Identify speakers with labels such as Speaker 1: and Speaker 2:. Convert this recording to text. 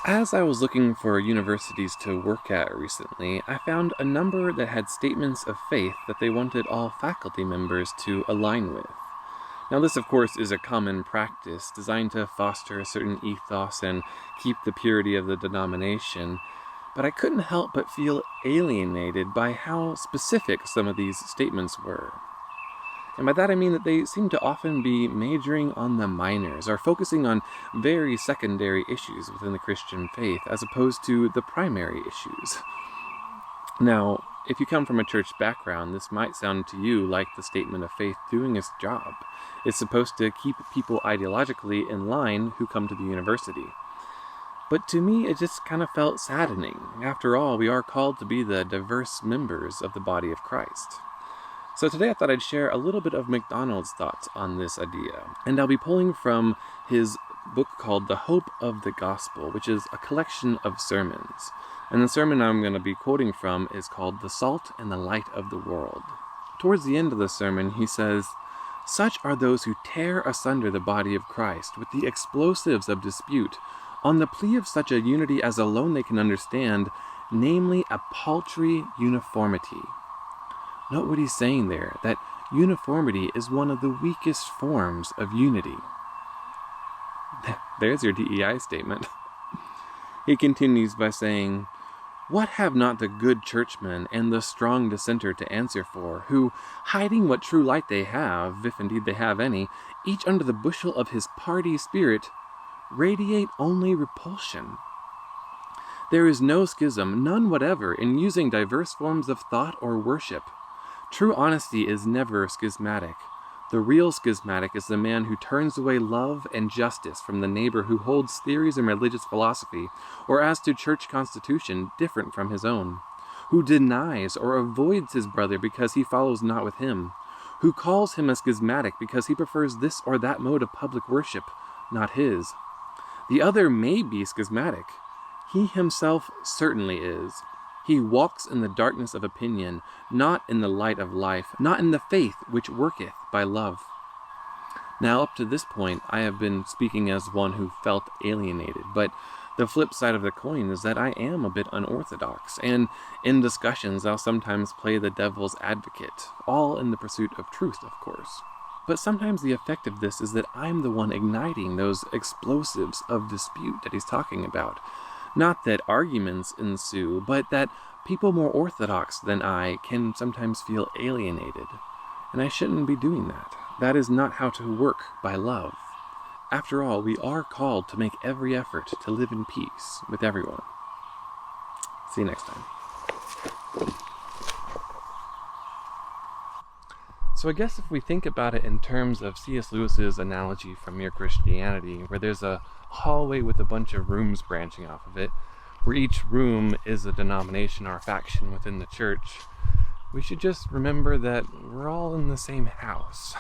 Speaker 1: As I was looking for universities to work at recently, I found a number that had statements of faith that they wanted all faculty members to align with. Now, this, of course, is a common practice designed to foster a certain ethos and keep the purity of the denomination, but I couldn't help but feel alienated by how specific some of these statements were. And by that I mean that they seem to often be majoring on the minors, or focusing on very secondary issues within the Christian faith, as opposed to the primary issues. Now, if you come from a church background, this might sound to you like the statement of faith doing its job. It's supposed to keep people ideologically in line who come to the university. But to me, it just kind of felt saddening. After all, we are called to be the diverse members of the body of Christ. So today I thought I'd share a little bit of MacDonald's thoughts on this idea. And I'll be pulling from his book called The Hope of the Gospel, which is a collection of sermons. And the sermon I'm going to be quoting from is called The Salt and the Light of the World. Towards the end of the sermon, he says, "Such are those who tear asunder the body of Christ with the explosives of dispute, on the plea of such a unity as alone they can understand, namely a paltry uniformity." Note what he's saying there, that uniformity is one of the weakest forms of unity. There's your DEI statement. He continues by saying, "What have not the good churchman and the strong dissenter to answer for, who, hiding what true light they have, if indeed they have any, each under the bushel of his party spirit, radiate only repulsion? There is no schism, none whatever, in using diverse forms of thought or worship. True honesty is never schismatic. The real schismatic is the man who turns away love and justice from the neighbor who holds theories in religious philosophy, or as to church constitution, different from his own, who denies or avoids his brother because he follows not with him, who calls him a schismatic because he prefers this or that mode of public worship, not his. The other may be schismatic. He himself certainly is. He walks in the darkness of opinion, not in the light of life, not in the faith which worketh by love." Now, up to this point, I have been speaking as one who felt alienated, but the flip side of the coin is that I am a bit unorthodox, and in discussions I'll sometimes play the devil's advocate, all in the pursuit of truth, of course. But sometimes the effect of this is that I'm the one igniting those explosives of dispute that he's talking about. Not that arguments ensue, but that people more orthodox than I can sometimes feel alienated. And I shouldn't be doing that. That is not how to work by love. After all, we are called to make every effort to live in peace with everyone. See you next time. So I guess if we think about it in terms of C.S. Lewis's analogy from Mere Christianity, where there's a hallway with a bunch of rooms branching off of it, where each room is a denomination or a faction within the church, we should just remember that we're all in the same house.